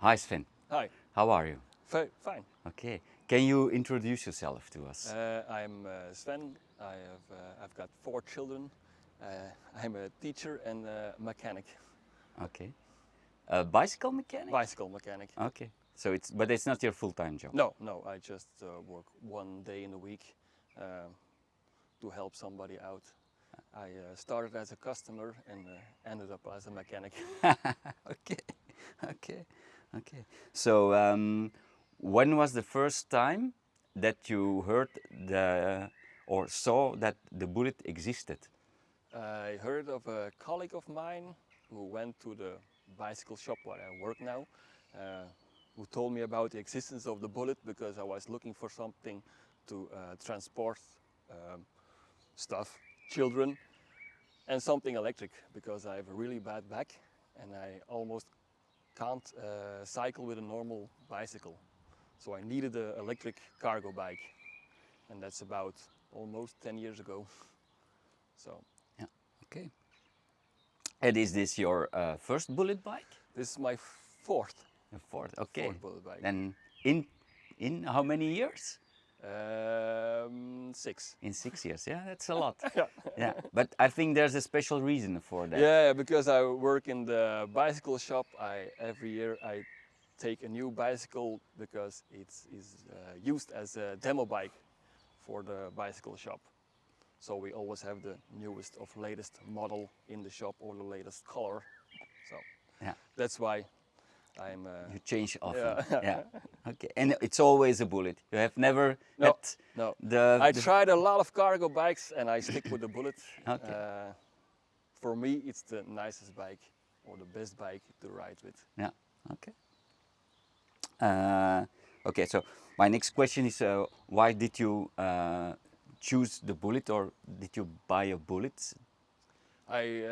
Hi Sven, Hi. how are you? Fine. Okay, can you introduce yourself to us? I'm Sven. I've got 4 children. I'm a teacher and a mechanic, Okay, a bicycle mechanic? bicycle mechanic. Okay, so but it's not your full-time job? No, I just work 1 day in a week to help somebody out. I started as a customer and ended up as a mechanic. Okay, okay, okay. So when was the first time that you heard or saw that the Bullitt existed? I heard of a colleague of mine who went to the bicycle shop where I work now, who told me about the existence of the Bullitt because I was looking for something to transport stuff, children, and something electric because I have a really bad back and I almost can't cycle with a normal bicycle. So I needed an electric cargo bike, and that's about almost 10 years ago. So. Yeah, okay. And is this your first Bullitt bike? This is my fourth. The fourth, okay. Fourth Bullitt bike. And in how many years? 6. In 6 years, yeah, that's a lot. Yeah. Yeah, but I think there's a special reason for that. Yeah, because I work in the bicycle shop. Every year I take a new bicycle because it's used as a demo bike for the bicycle shop. So we always have the newest of latest model in the shop or the latest color. So Yeah. that's why I'm. You change often. Yeah. Yeah. Okay. And it's always a Bullitt. You have never had No. the. I tried a lot of cargo bikes and I stick with the Bullitt. Okay. For me, it's the nicest bike or the best bike to ride with. Yeah. Okay. Okay. So my next question is, why did you choose the Bullitt, or did you buy a Bullitt? I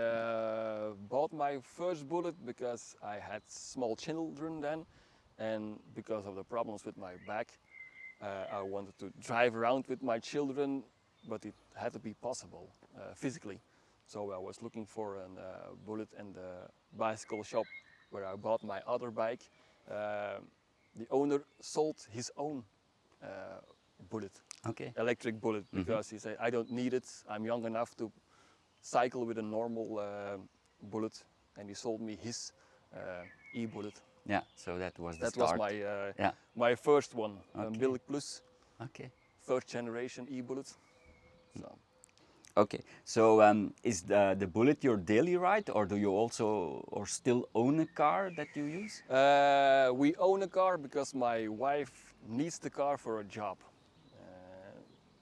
bought my first Bullitt because I had small children then, and because of the problems with my back, I wanted to drive around with my children, but it had to be possible physically. So I was looking for a Bullitt, and the bicycle shop where I bought my other bike, the owner sold his own Bullitt, Okay. electric Bullitt, because he said, I don't need it, I'm young enough to cycle with a normal Bullitt, and he sold me his e-Bullitt. Yeah. So that was the That start. was my Yeah. my first one, Okay. Bullitts Plus, Okay. first generation e-Bullitt. So. Okay, so is the Bullitt your daily ride, or do you also or still own a car that you use? We own a car because my wife needs the car for a job.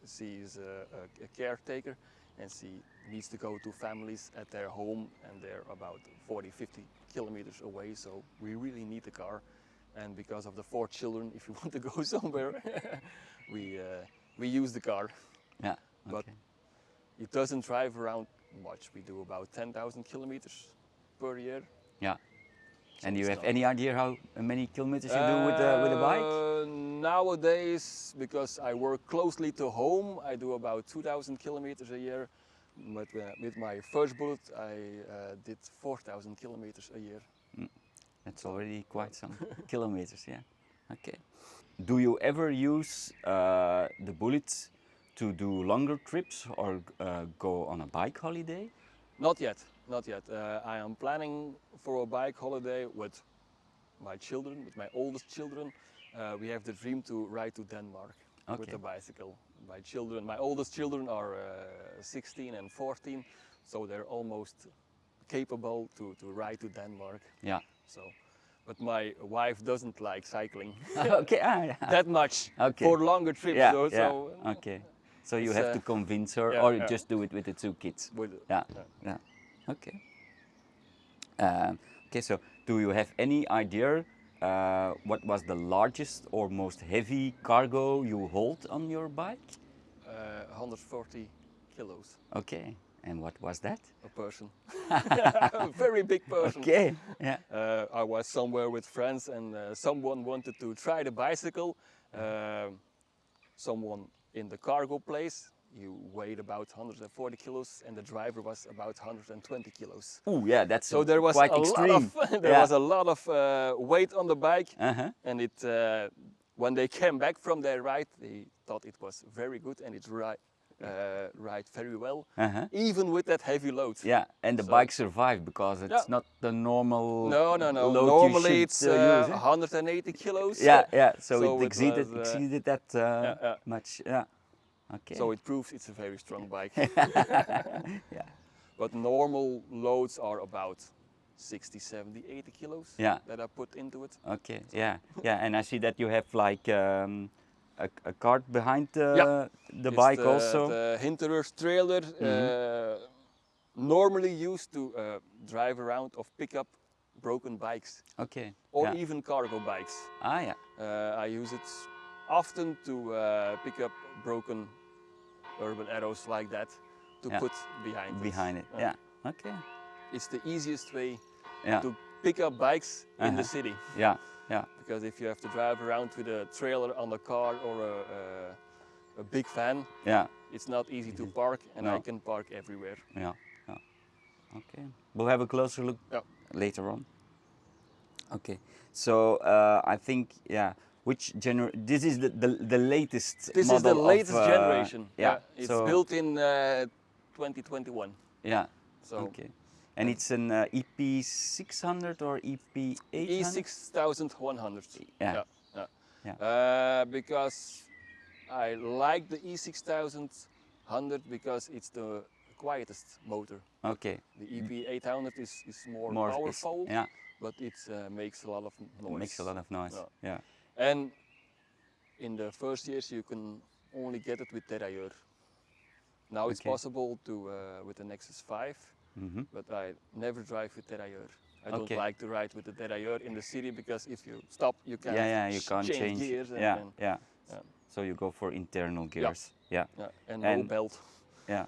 She's a caretaker and she needs to go to families at their home, and they're about 40-50 kilometers away, so we really need the car. And because of the 4 children, if you want to go somewhere, we use the car. Yeah, But okay. it doesn't drive around much. We do about 10,000 kilometers per year. Yeah. So And you it's have not- any idea how many kilometers you do with a bike? Nowadays, because I work closely to home, I do about 2,000 kilometers a year. But with my first Bullitt, I did 4,000 kilometers a year. That's already quite some kilometers, yeah. Okay. Do you ever use the Bullitts to do longer trips or go on a bike holiday? Not yet, not yet. I am planning for a bike holiday with my children, with my oldest children. We have the dream to ride to Denmark with Okay. a bicycle. My oldest children are 16 and 14, so they're almost capable to ride to Denmark. Yeah. So, but my wife doesn't like cycling Okay. that much Okay. for longer trips. Yeah, so, yeah. so Okay. So you it's, have to convince her, yeah, or yeah. just do it with the 2 kids? with, Yeah, yeah. Okay. Okay, so do you have any idea what was the largest or most heavy cargo you hold on your bike? 140 kilos Okay, and what was that? a person. A very big person. Okay, yeah. I was somewhere with friends and someone wanted to try the bicycle. Someone in the cargo place you weighed about 140 kilos and the driver was about 120 kilos. Ooh, yeah, that's So there was quite a extreme. lot of there was a lot of weight on the bike, and it when they came back from their ride, they thought it was very good and it ride very well, even with that heavy load. Yeah, and the bike survived because it's not the normal No. load Normally you it's should use. 180 kilos. Yeah. So, So it it exceeded was, that much. Yeah. Okay. So it proves it's a very strong bike. Yeah. But normal loads are about 60, 70, 80 kilos that I put into it. Okay. Yeah. And I see that you have like a cart behind the It's bike also. The hinterrust trailer, normally used to drive around or pick up broken bikes. Okay. Or even cargo bikes. Ah, yeah. I use it often to pick up broken urban arrows like that to put behind it. Yeah. Okay. It's the easiest way Yeah. to pick up bikes in the city. Yeah. Because if you have to drive around with a trailer on a car or a big van, it's not easy to park, and I can park everywhere. Yeah. Okay. We'll have a closer look later on. Okay. So I think which this is the latest This model is the latest of, generation. Yeah. It's built in 2021. Yeah. So okay. And it's an EP600 or EP800? E6100. Yeah. Because I like the E6100 because it's the quietest motor. Okay. The EP800 is more powerful, but it makes a lot of noise. Makes a lot of noise. Yeah. And in the first years you can only get it with derailleur. Now it's possible to with the Nexus 5, but I never drive with derailleur. I don't like to ride with the derailleur in the city because if you stop, you can't, you can't change gears. So you go for internal gears. And no belt. Yeah.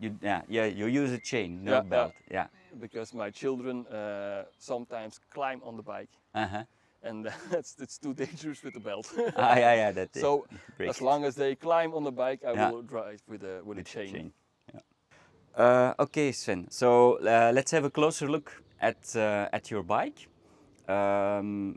You use a chain, no belt. Yeah. Because my children sometimes climb on the bike. And it's too dangerous with the belt. So as long as they climb on the bike, I will drive with a chain. Okay, Sven. So let's have a closer look at your bike.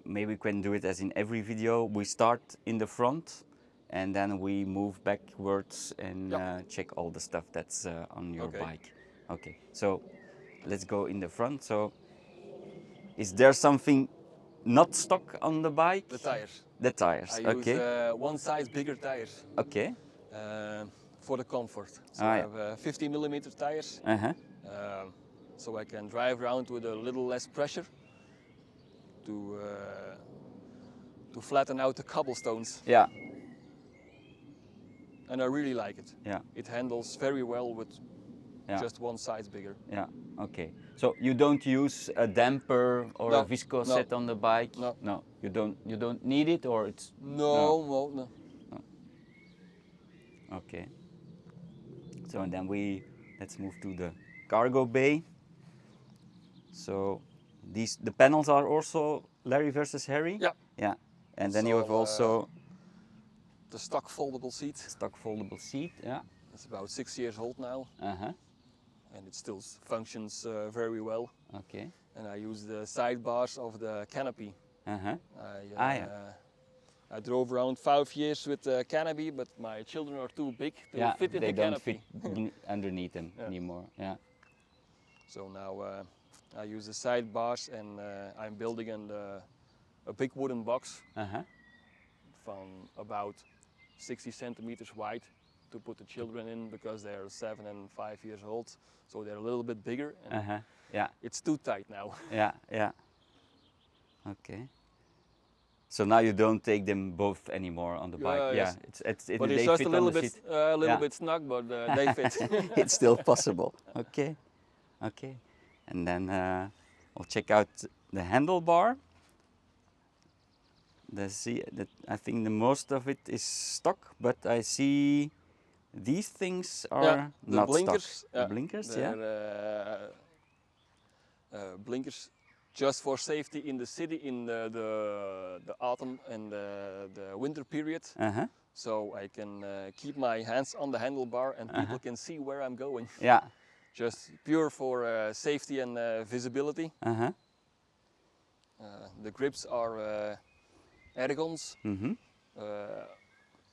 Maybe we can do it as in every video. We start in the front, and then we move backwards and check all the stuff that's on your bike. Okay. So let's go in the front. So is there something not stock on the bike? The tires. The tires. I use one size bigger tires. Okay. For the comfort. So I have 50mm tires. So I can drive around with a little less pressure to flatten out the cobblestones. Yeah. And I really like it. Yeah. It handles very well with just one size bigger. Yeah. Okay. So you don't use a damper or a visco set on the bike? No. No. You don't need it, or it's no. Okay. So and then let's move to the cargo bay. So the panels are also Larry versus Harry? Yeah. Yeah. And then you have also the stock foldable seat. Stock foldable seat, yeah. It's about 6 years old now. And it still functions very well. Okay. And I use the sidebars of the canopy. I drove around 5 years with the canopy, but my children are too big to fit in the canopy. They don't fit underneath them anymore. Yeah. So now I use the sidebars, and I'm building a big wooden box from about 60 centimeters wide to put the children in, because they're 7 and 5 years old. So they're a little bit bigger. And it's too tight now. Yeah. Okay. So now you don't take them both anymore on the bike. Yes. It's but it's just a little bit snug, but they fit. It's still possible. Okay. And then we'll check out the handlebar. I think the most of it is stock, but I see these things are not blinkers, stock. The blinkers, blinkers just for safety in the city in the autumn and the winter period. so I can keep my hands on the handlebar and people can see where I'm going. Yeah. Just pure for safety and visibility. The grips are ergons,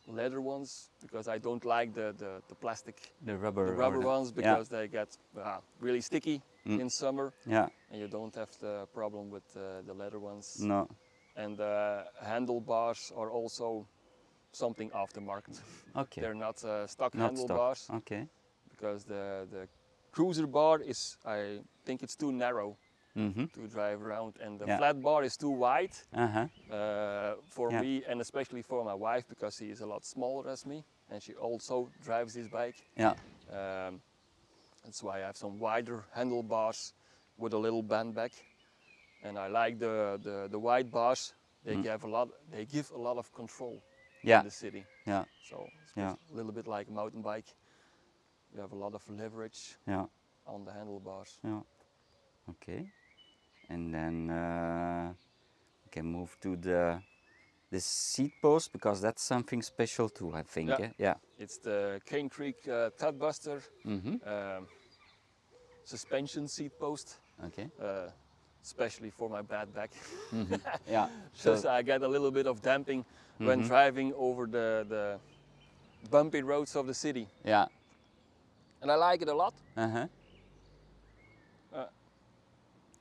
leather ones, because I don't like the plastic, The rubber. the rubber ones, because they get really sticky in summer. Yeah. And you don't have the problem with the leather ones. No. And handlebars are also something aftermarket. Okay. They're not stock Not handlebars. stock. Okay. Because the cruiser bar is, I think it's too narrow to drive around, and the flat bar is too wide for me, and especially for my wife, because she is a lot smaller as me and she also drives this bike. Yeah. That's why I have some wider handlebars with a little band back, and I like the wide bars. They give a lot of control in the city. Yeah. So it's a little bit like a mountain bike. You have a lot of leverage on the handlebars. Yeah. Okay. And then we can move to the seat post, because that's something special too, I think. Yeah. Eh? Yeah. It's the Cane Creek Tudbuster suspension seat post. Okay. Especially for my bad back. Yeah. So I get a little bit of damping when driving over the bumpy roads of the city. Yeah. And I like it a lot.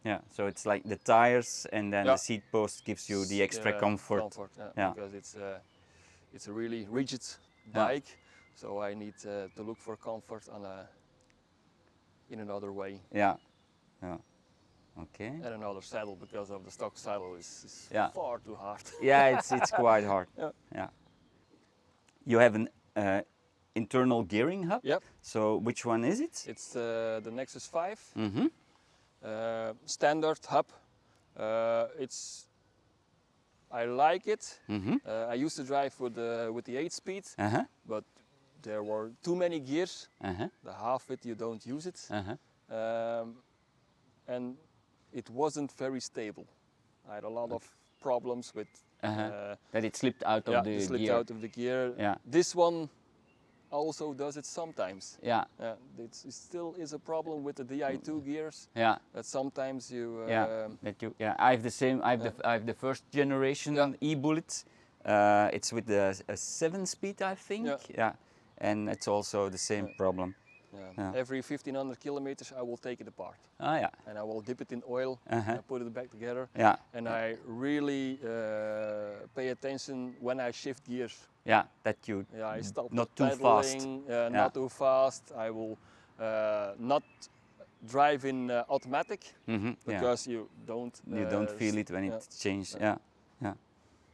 Yeah, so it's like the tires, and then the seat post gives you the extra comfort. Because it's a really rigid bike, so I need to look for comfort in another way. Yeah, yeah, okay. And another saddle, because of the stock saddle is far too hard. Yeah, it's quite hard. Yeah. You have an internal gearing hub. Yep. So which one is it? It's the Nexus 5. Standard hub. I like it. I used to drive with the 8-speed, but there were too many gears. The half it you don't use it, and it wasn't very stable. I had a lot of problems with that it slipped out of the it slipped gear. out of the gear. Yeah. This one also does it sometimes. Yeah. It still is a problem with the Di2 gears. Yeah. That sometimes you. I have the same. I have the first generation e-Bullitt. It's with a 7-speed, I think. Yeah. And it's also the same problem. Every 1500 kilometers, I will take it apart. Yeah. And I will dip it in oil and put it back together. Yeah. And I really pay attention when I shift gears. Yeah, that you I stop not too fast. Not too fast. I will not drive in automatic because you don't feel it when it changes. Yeah.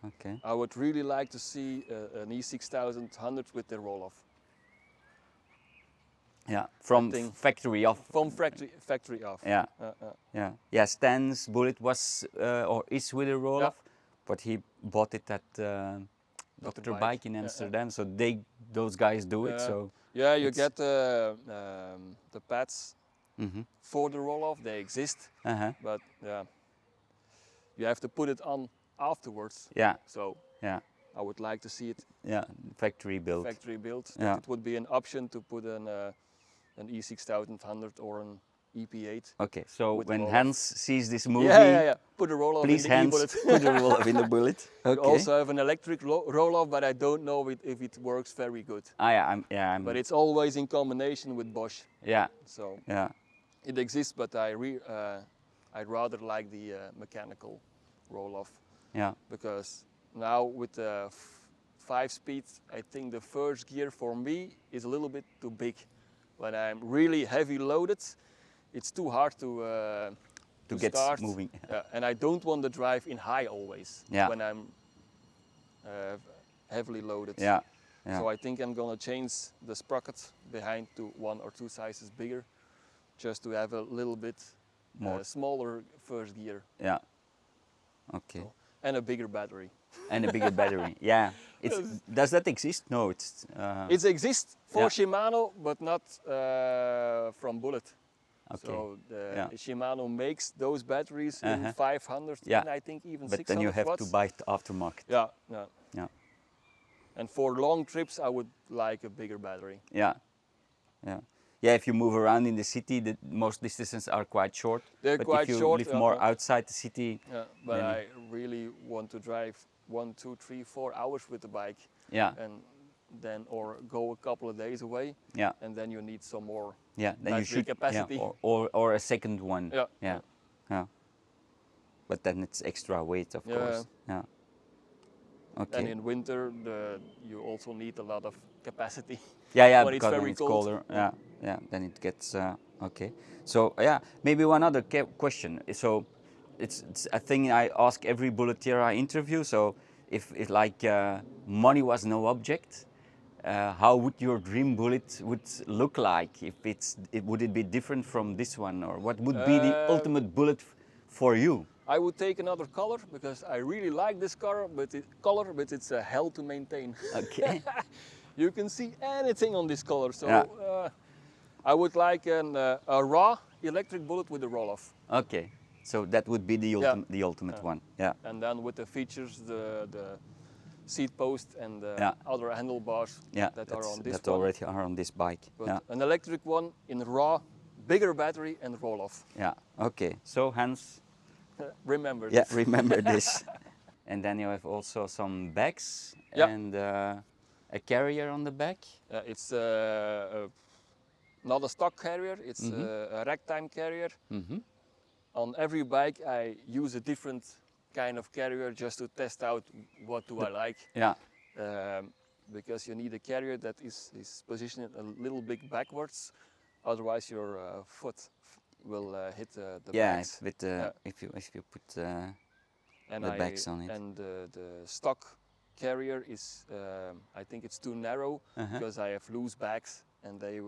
Okay. I would really like to see an E6000 with the roll-off. Yeah, from factory off. From factory off. Yeah. Stan's Bullitt was or is with a roll-off, but he bought it at Dr. Bike in Amsterdam. So those guys do it. So you get the pads for the roll-off. They exist, but you have to put it on afterwards. Yeah. So I would like to see it. Yeah, factory built. Factory built. Yeah. It would be an option to put an E6000 or an EP8. Okay, so when Hans sees this movie, put a roll-off please in the Hans, e-Bullitt. put a roll-off in the Bullitt. Okay. We also have an electric roll-off, but I don't know if it works very good. But it's always in combination with Bosch. Yeah. So it exists, but I'd rather like the mechanical roll-off. Yeah. Because now with the 5-speed, I think the first gear for me is a little bit too big. When I'm really heavy loaded, it's too hard to get start. Moving. And I don't want to drive in high always when I'm heavily loaded. Yeah. So I think I'm gonna change the sprocket behind to 1 or 2 sizes bigger, just to have a little bit more smaller first gear. Yeah. Okay. So, and a bigger battery. And a bigger battery. Yeah. Does that exist? No, it exists for Shimano, but not from Bullitt. Okay. So Shimano makes those batteries in 500 and I think even 600 But then you have watts. to buy it aftermarket. Yeah. And for long trips, I would like a bigger battery. Yeah, yeah, yeah. If you move around in the city, most distances are quite short. They're but quite if you short. live more outside the city, Yeah, but then I really want to drive 1, 2, 3, 4 hours with the bike. yeah, And then, or go a couple of days away. yeah, And then you need some more yeah. Then you battery should, capacity. yeah, or a second one. Yeah, yeah, yeah. But then it's extra weight, of course. Yeah. Okay. And in winter, you also need a lot of capacity. Yeah, yeah, when it's because very then it's cold. colder. Yeah, yeah. Then it gets okay. So yeah, maybe one other question. So it's a thing I ask every bulletier I interview. So if like money was no object, how would your dream bullet would look like? If would it be different from this one, or what would be the ultimate bullet for you? I would take another color because I really like this color, but it's a hell to maintain. Okay. You can see anything on this color, so I would like a raw electric bullet with a roll-off. Okay, so that would be the ultimate one. Yeah. And then with the features, the seat post and the other handlebars that are on this that already are on this bike. But an electric one in raw, bigger battery and roll-off. Yeah. Okay. So Hans. Remember this. Yeah, remember this. And then you have also some bags and a carrier on the back. It's not a stock carrier, it's a ragtime carrier. On every bike I use a different kind of carrier just to test out what do I like. Yeah. Because you need a carrier that is positioned a little bit backwards, otherwise your foot will hit the bags. If you put the bags on it. And the stock carrier is, I think it's too narrow because I have loose bags and they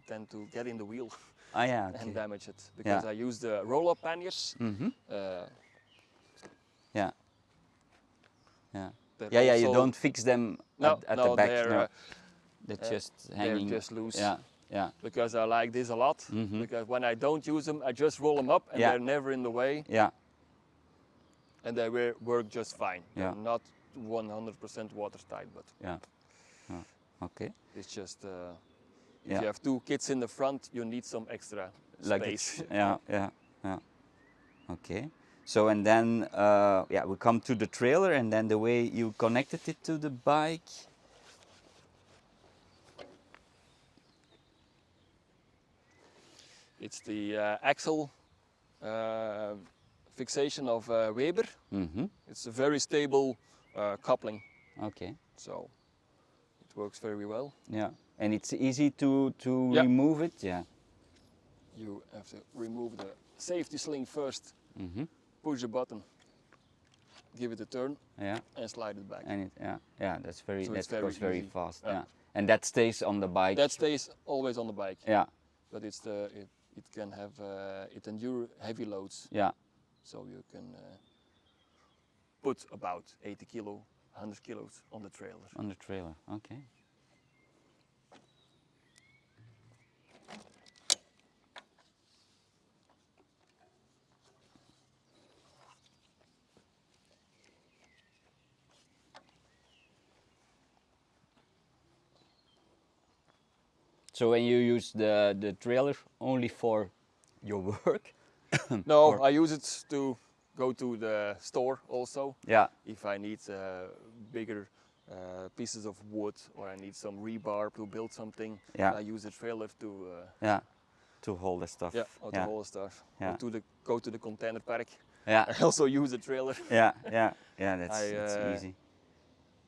tend to get in the wheel and damage it. Because I use the roll-up panniers. Yeah. You don't fix them at the back. They're just hanging. They're just loose. Yeah. Because I like this a lot. Because when I don't use them, I just roll them up and they're never in the way. Yeah. And they work just fine. They're not 100% watertight, but okay. It's just if you have 2 kids in the front, you need some extra space. Yeah. Okay. So and then we come to the trailer, and then the way you connected it to the bike. It's the axle fixation of Weber. It's a very stable coupling. Okay. So it works very well. Yeah, and it's easy to remove it. Yeah. You have to remove the safety sling first. Push the button, give it a turn, and slide it back. And that's very goes very easy. fast. Yeah. And that stays on the bike. That stays always on the bike. Yeah. But it can have it endure heavy loads. Yeah. So you can put about 80 kilo, 100 kilos on the trailer. On the trailer. Okay. So when you use the trailer only for your work? No, I use it to go to the store also. Yeah. If I need bigger pieces of wood or I need some rebar to build something, I use the trailer to to hold the stuff. to hold the stuff. Yeah. Or go to the container park. Yeah. I also use the trailer. That's easy.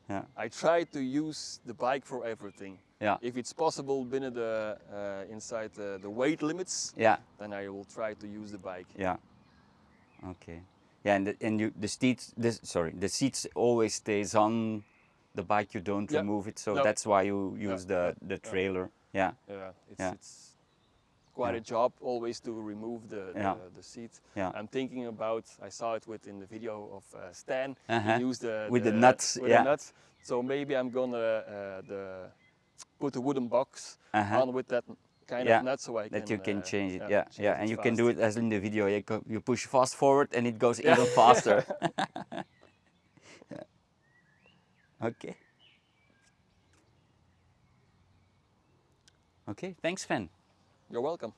Yeah. I try to use the bike for everything. Yeah. If it's possible within inside the weight limits, then I will try to use the bike. Yeah. Okay. Yeah, and the seats always stays on the bike. You don't remove it, so that's why you use the trailer. Yeah. It's quite a job always to remove the seat. Yeah. I'm thinking about, I saw it in the video of Stan. He used the nuts. The nuts. So maybe I'm gonna put a wooden box on with that kind of nut, so you can change it. Change it and you fast. can do it as in the video. You push fast forward, and it goes even faster. Okay. Okay, thanks Sven. You're welcome.